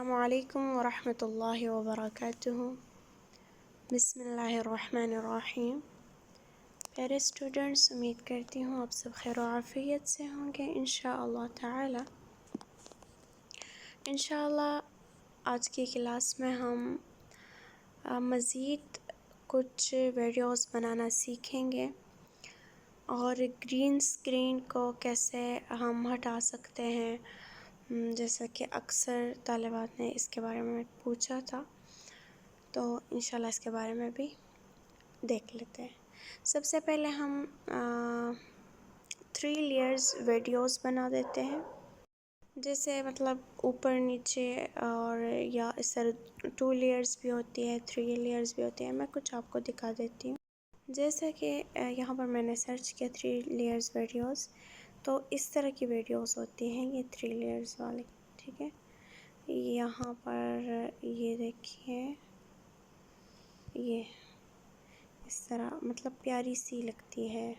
السلام علیکم ورحمۃ اللہ وبرکاتہ۔ بسم اللہ الرحمن الرحیم۔ پیارے اسٹوڈنٹس، امید کرتی ہوں آپ سب خیر و عافیت سے ہوں گے انشاءاللہ تعالی۔ انشاءاللہ آج کی کلاس میں ہم مزید کچھ ویڈیوز بنانا سیکھیں گے اور گرین اسکرین کو کیسے ہم ہٹا سکتے ہیں، جیسا کہ اکثر طالبات نے اس کے بارے میں پوچھا تھا، تو انشاءاللہ اس کے بارے میں بھی دیکھ لیتے ہیں۔ سب سے پہلے ہم 3 لیئرز ویڈیوز بنا دیتے ہیں، جیسے مطلب اوپر نیچے اور یا اس طرح 2 لیئرز بھی ہوتی ہے، 3 لیئرز بھی ہوتی ہیں۔ میں کچھ آپ کو دکھا دیتی ہوں۔ جیسا کہ یہاں پر میں نے سرچ کیا 3 لیئرز ویڈیوز، تو اس طرح کی ویڈیوز ہوتی ہیں، یہ 3 لیئرز والی، ٹھیک ہے۔ یہاں پر یہ دیکھیے، یہ اس طرح مطلب پیاری سی لگتی ہے،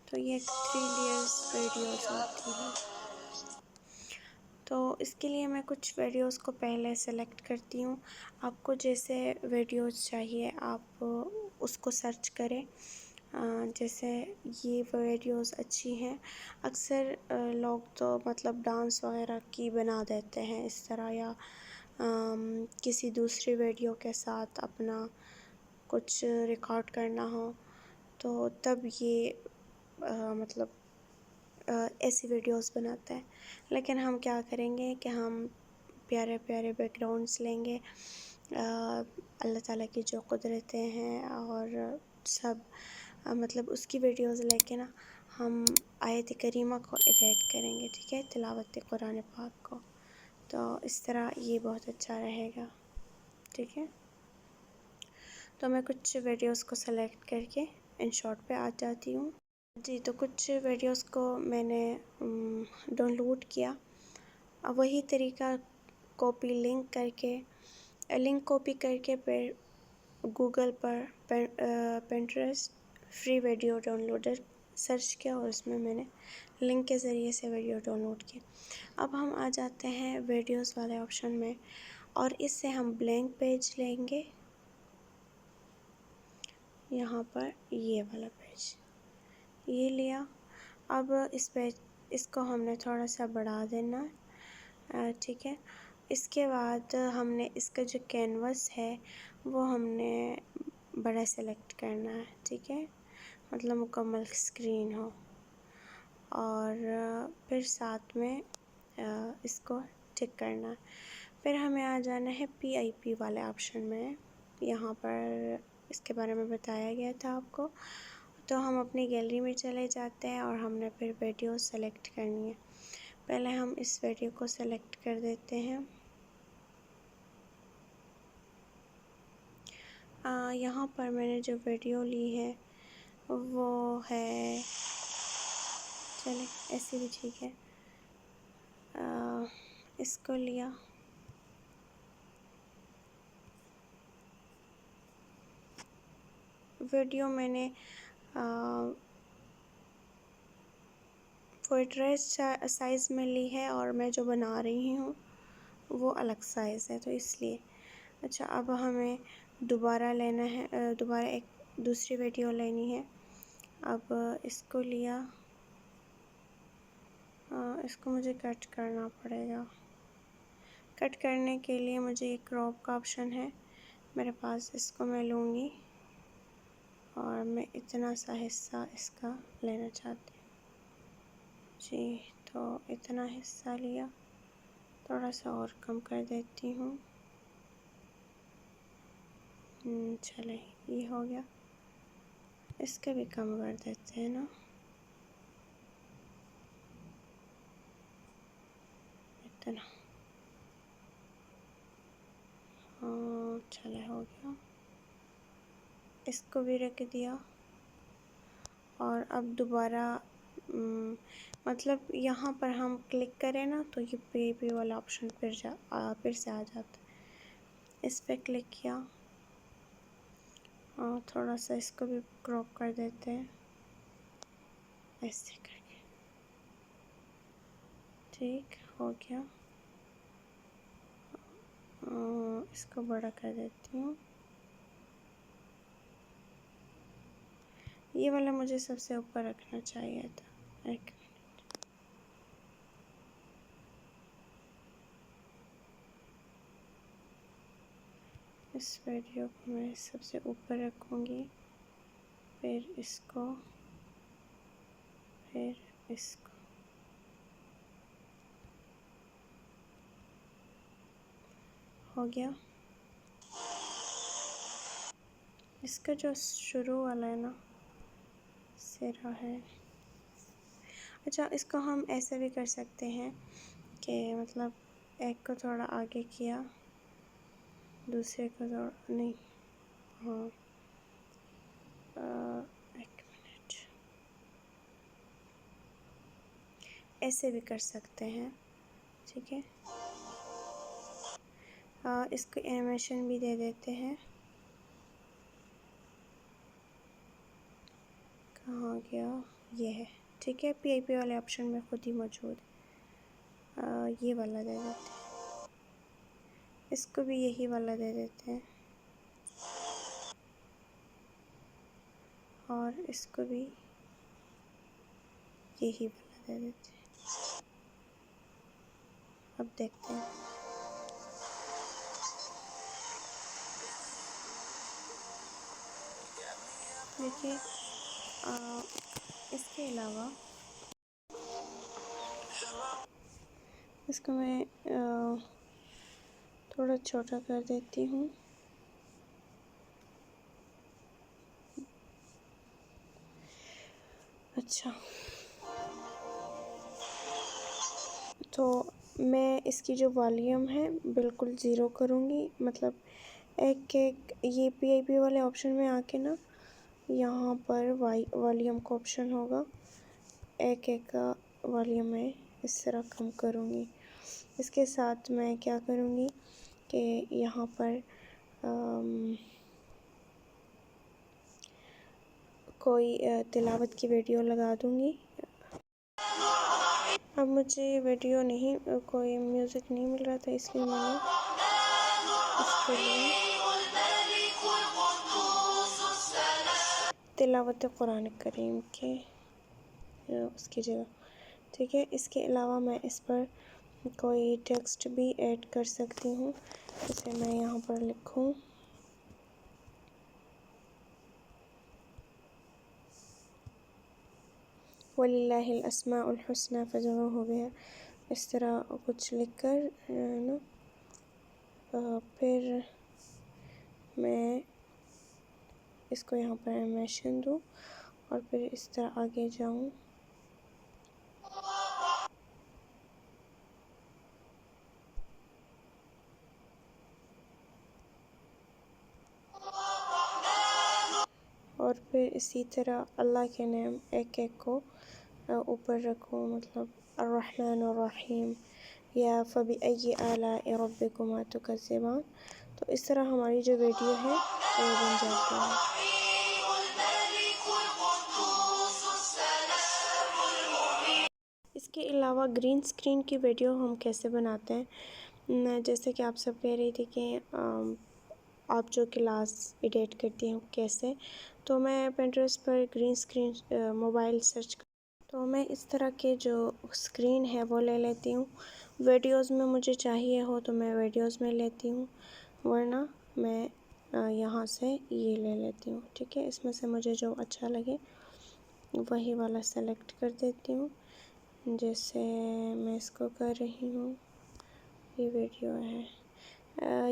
تو یہ 3 لیئرز ویڈیوز ہوتی ہے۔ تو اس کے لیے میں کچھ ویڈیوز کو پہلے سلیکٹ کرتی ہوں۔ آپ کو جیسے ویڈیوز چاہیے آپ اس کو سرچ کریں، جیسے یہ ویڈیوز اچھی ہیں۔ اکثر لوگ تو مطلب ڈانس وغیرہ کی بنا دیتے ہیں اس طرح، یا کسی دوسری ویڈیو کے ساتھ اپنا کچھ ریکارڈ کرنا ہو تو تب یہ مطلب ایسی ویڈیوز بناتے ہیں۔ لیکن ہم کیا کریں گے کہ ہم پیارے پیارے بیک گراؤنڈس لیں گے، اللہ تعالیٰ کی جو قدرتیں ہیں اور سب مطلب اس کی ویڈیوز لے کے نا ہم آیت کریمہ کو ایڈیٹ کریں گے، ٹھیک ہے، تلاوت قرآن پاک کو، تو اس طرح یہ بہت اچھا رہے گا، ٹھیک ہے۔ تو میں کچھ ویڈیوز کو سلیکٹ کر کے ان شارٹ پہ آ جاتی ہوں۔ جی، تو کچھ ویڈیوز کو میں نے ڈاؤن لوڈ کیا۔ وہی طریقہ لنک کاپی کر کے پھر گوگل پر Pinterest free video downloader search کیا اور اس میں نے لنک کے ذریعے سے ویڈیو ڈاؤن لوڈ کی۔ اب ہم آ جاتے ہیں ویڈیوز والے آپشن میں، اور اس سے ہم بلینک پیج لیں گے، یہاں پر یہ والا پیج یہ لیا۔ اب اس کو ہم نے تھوڑا سا بڑھا دینا، ٹھیک ہے۔ اس کے بعد ہم نے اس کا جو کینوس ہے وہ ہم نے بڑا سلیکٹ کرنا ہے، ٹھیک ہے، مطلب مکمل اسکرین ہو، اور پھر ساتھ میں اس کو ٹک کرنا ہے۔ پھر ہمیں آ جانا ہے PIP والے آپشن میں، یہاں پر اس کے بارے میں بتایا گیا تھا آپ کو۔ تو ہم اپنی گیلری میں چلے جاتے ہیں اور ہم نے پھر ویڈیو سلیکٹ کرنی ہے۔ پہلے ہم اس ویڈیو کو سلیکٹ کر دیتے ہیں۔ یہاں پر میں نے جو ویڈیو لی ہے وہ ہے، چلیں ایسے بھی ٹھیک ہے، اس کو لیا۔ ویڈیو میں نے پورٹریٹ سائز میں لی ہے، اور میں جو بنا رہی ہوں وہ الگ سائز ہے، تو اس لیے اچھا اب ہمیں دوبارہ لینا ہے، دوبارہ ایک دوسری ویڈیو لینی ہے۔ اب اس کو لیا، اس کو مجھے کٹ کرنا پڑے گا۔ کٹ کرنے کے لیے مجھے ایک کراپ کا آپشن ہے میرے پاس، اس کو میں لوں گی اور میں اتنا سا حصہ اس کا لینا چاہتی ہوں۔ جی، تو اتنا حصہ لیا، تھوڑا سا اور کم کر دیتی ہوں۔ چلیں یہ ہو گیا، اس کا بھی کم کر دیتے ہیں نا، اتنا، چلے ہو گیا، اس کو بھی رکھ دیا۔ اور اب دوبارہ مطلب یہاں پر ہم کلک کریں نا تو یہ PIP والا آپشن پھر سے آ جاتا ہے۔ اس پہ کلک کیا، اور تھوڑا سا اس کو بھی کراپ کر دیتے ہیں ایسے کر کے، ٹھیک ہو گیا۔ اس کو بڑا کر دیتی ہوں. یہ والا مجھے سب سے اوپر رکھنا چاہیے تھا. ایک اس ویڈیو کو میں سب سے اوپر رکھوں گی، پھر اس کو، پھر اس کو. ہو گیا. اس کا جو شروع والا ہے نا سرا ہے. اچھا، اس کو ہم ایسے بھی کر سکتے ہیں کہ مطلب ایک کو تھوڑا آگے کیا، دوسرے کو تھوڑا نہیں. ہاں ایک منٹ، ایسے بھی کر سکتے ہیں. ٹھیک ہے، اس کو اینیمیشن بھی دے دیتے ہیں. کہاں گیا؟ یہ ہے. ٹھیک ہے، پی آئی پی والے آپشن میں خود ہی موجود ہے. یہ والا دے دیتے ہیں، اس کو بھی یہی والا دے دیتے ہیں، اور اس کو بھی یہی والا دے دیتے ہیں. اب دیکھتے ہیں. دیکھیے، اس کے علاوہ اس کو میں تھوڑا چھوٹا کر دیتی ہوں. اچھا، تو میں اس کی جو والیوم ہے بالکل زیرو کروں گی. مطلب ایک یہ پی آئی پی والے آپشن میں آ کے نا یہاں پر والیوم کا آپشن ہوگا، ایک کا والیوم میں اس طرح کم کروں گی. اس کے ساتھ میں کیا کروں گی کہ یہاں پر کوئی تلاوت کی ویڈیو لگا دوں گی. اب مجھے ویڈیو نہیں، کوئی میوزک نہیں مل رہا تھا، اس لیے میں نے اس کے لیے تلاوت قرآن کریم کے اس کی جگہ. ٹھیک ہے، اس کے علاوہ میں اس پر کوئی ٹیکسٹ بھی ایڈ کر سکتی ہوں. جسے میں یہاں پر لکھوں وَلِلَّهِ الْأَسْمَاءُ الْحُسْنَى فَجَوَا ہو گیا. اس طرح کچھ لکھ کر پھر میں اس کو یہاں پر اینیمیشن دوں اور پھر اس طرح آگے جاؤں. اور پھر اسی طرح اللہ کے نام ایک کو اوپر رکھوں. مطلب الرحمن الرحیم یا فبأي آلاء ربكما تكذبان. تو اس طرح ہماری جو ویڈیو ہے وہ بن جاتی ہے. اس کے علاوہ گرین سکرین کی ویڈیو ہم کیسے بناتے ہیں، جیسے کہ آپ سب کہہ رہی تھی کہ آپ جو کلاس ایڈیٹ کرتی ہیں کیسے، تو میں پنٹریسٹ پر گرین سکرین موبائل سرچ تو میں اس طرح کے جو سکرین ہے وہ لے لیتی ہوں. ویڈیوز میں مجھے چاہیے ہو تو میں ویڈیوز میں لیتی ہوں، ورنہ میں یہاں سے یہ لے لیتی ہوں. ٹھیک ہے، اس میں سے مجھے جو اچھا لگے وہی والا سلیکٹ کر دیتی ہوں. جیسے میں اس کو کر رہی ہوں، یہ ویڈیو ہے.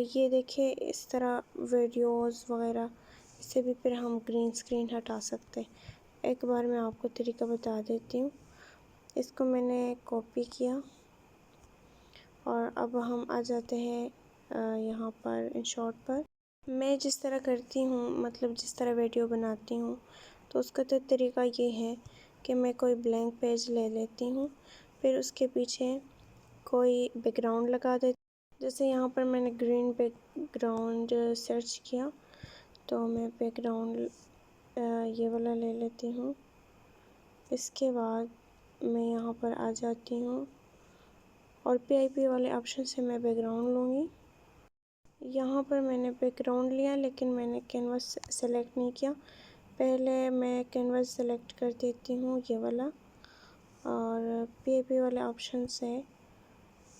یہ دیکھیں اس طرح ویڈیوز وغیرہ اسے بھی پھر ہم گرین سکرین ہٹا سکتے. ایک بار میں آپ کو طریقہ بتا دیتی ہوں. اس کو میں نے کاپی کیا اور اب ہم آ جاتے ہیں یہاں پر ان شارٹ پر. میں جس طرح کرتی ہوں، مطلب جس طرح ویڈیو بناتی ہوں، تو اس کا تو طریقہ یہ ہے کہ میں کوئی بلینک پیج لے لیتی ہوں، پھر اس کے پیچھے کوئی بیک گراؤنڈ لگا دیتی ہوں. جیسے یہاں پر میں نے گرین بیک گراؤنڈ سرچ کیا تو میں بیک گراؤنڈ یہ والا لے لیتی ہوں. اس کے بعد میں یہاں پر آ جاتی ہوں اور پی آئی پی والے آپشن سے میں بیک گراؤنڈ لوں گی. یہاں پر میں نے بیک گراؤنڈ لیا لیکن میں نے کینوس سلیکٹ نہیں کیا. پہلے میں کینوس سلیکٹ کر دیتی ہوں یہ والا، اور پی اے پی والے آپشن سے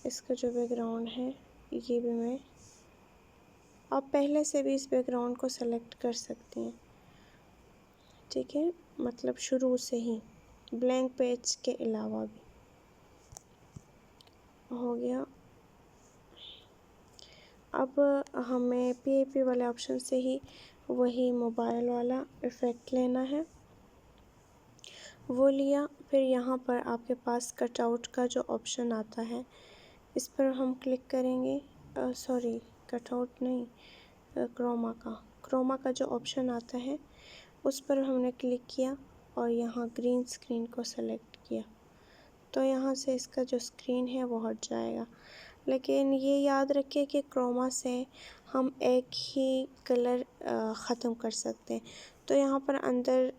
اس کا جو بیک گراؤنڈ ہے یہ بھی میں، آپ پہلے سے بھی اس بیک گراؤنڈ کو سلیکٹ کر سکتی ہیں. ٹھیک ہے، مطلب شروع سے ہی بلینک پیج کے علاوہ بھی ہو گیا. اب ہمیں پی اے پی والے آپشن سے ہی وہی موبائل والا ایفیکٹ لینا ہے. وہ لیا، پھر یہاں پر آپ کے پاس کٹ آؤٹ کا جو آپشن آتا ہے اس پر ہم کلک کریں گے. سوری، کٹ آؤٹ نہیں، کروما کا جو آپشن آتا ہے اس پر ہم نے کلک کیا اور یہاں گرین اسکرین کو سلیکٹ کیا تو یہاں سے اس کا جو اسکرین ہے وہ ہٹ جائے گا. لیکن یہ یاد رکھیں کہ کروما سے ہم ایک ہی کلر ختم کر سکتے ہیں. تو یہاں پر اندر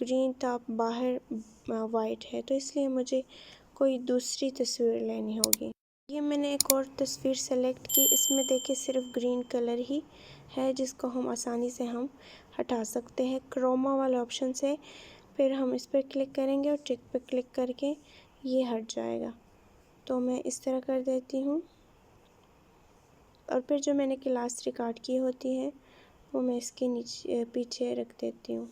گرین تھا، باہر وائٹ ہے، تو اس لیے مجھے کوئی دوسری تصویر لینی ہوگی. یہ میں نے ایک اور تصویر سلیکٹ کی، اس میں دیکھیں صرف گرین کلر ہی ہے جس کو ہم آسانی سے ہٹا سکتے ہیں کروما والے آپشن سے. پھر ہم اس پر کلک کریں گے اور ٹک پہ کلک کر کے یہ ہٹ جائے گا. تو میں اس طرح کر دیتی ہوں، اور پھر جو میں نے کلاس ریکارڈ کی ہوتی ہے وہ میں اس کے نیچے پیچھے رکھ دیتی ہوں.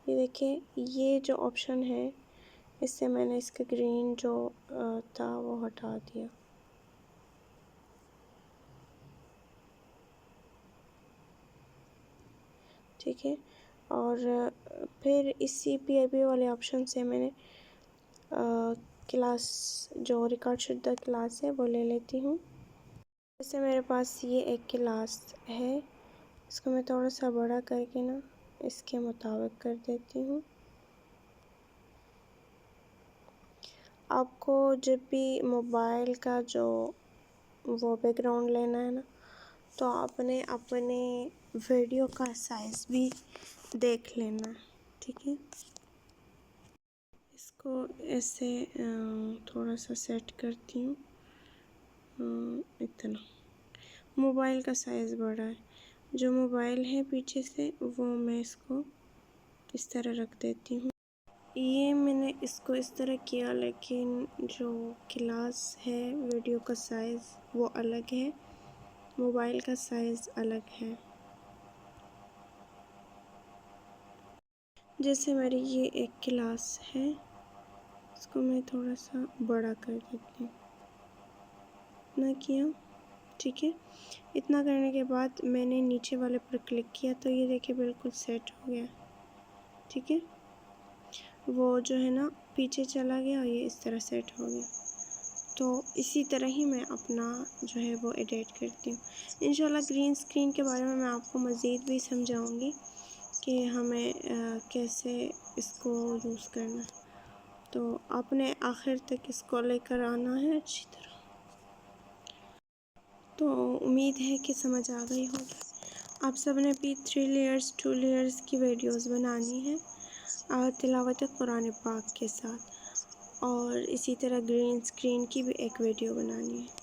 یہ دیکھیں، یہ جو آپشن ہے اس سے میں نے اس کا گرین جو تھا وہ ہٹا دیا. ٹھیک ہے، اور پھر اسی پی اے پی والے آپشن سے میں نے کلاس جو ریکارڈ شدہ کلاس ہے وہ لے لیتی ہوں. جیسے میرے پاس یہ ایک کلاس ہے، اس کو میں تھوڑا سا بڑا کر کے نا اس کے مطابق کر دیتی ہوں. آپ کو جب بھی موبائل کا جو وہ بیک گراؤنڈ لینا ہے نا تو آپ نے اپنے ویڈیو کا سائز بھی دیکھ لینا ہے. ٹھیک ہے، اس کو ایسے تھوڑا سا سیٹ کرتی ہوں. اتنا موبائل کا سائز بڑا ہے، جو موبائل ہے پیچھے سے وہ میں اس کو اس طرح رکھ دیتی ہوں. یہ میں نے اس کو اس طرح کیا، لیکن جو کلاس ہے ویڈیو کا سائز وہ الگ ہے، موبائل کا سائز الگ ہے. جیسے میری یہ ایک کلاس ہے، اس کو میں تھوڑا سا بڑا کر دیتی ہوں. اتنا کیا، ٹھیک ہے. اتنا کرنے کے بعد میں نے نیچے والے پر کلک کیا تو یہ دیکھیں بالکل سیٹ ہو گیا. ٹھیک ہے، وہ جو ہے نا پیچھے چلا گیا اور یہ اس طرح سیٹ ہو گیا. تو اسی طرح ہی میں اپنا جو ہے وہ ایڈیٹ کرتی ہوں. انشاءاللہ گرین اسکرین کے بارے میں آپ کو مزید بھی سمجھاؤں گی کہ ہمیں کیسے اس کو یوز کرنا ہے. تو آپ نے آخر تک اس کو لے کر آنا ہے اچھی طرح. تو امید ہے کہ سمجھ آ گئی ہوگی. آپ سب نے بھی 3 لیئرز 2 لیئرز کی ویڈیوز بنانی ہے تلاوت قرآن پاک کے ساتھ، اور اسی طرح گرین اسکرین کی بھی ایک ویڈیو بنانی ہے.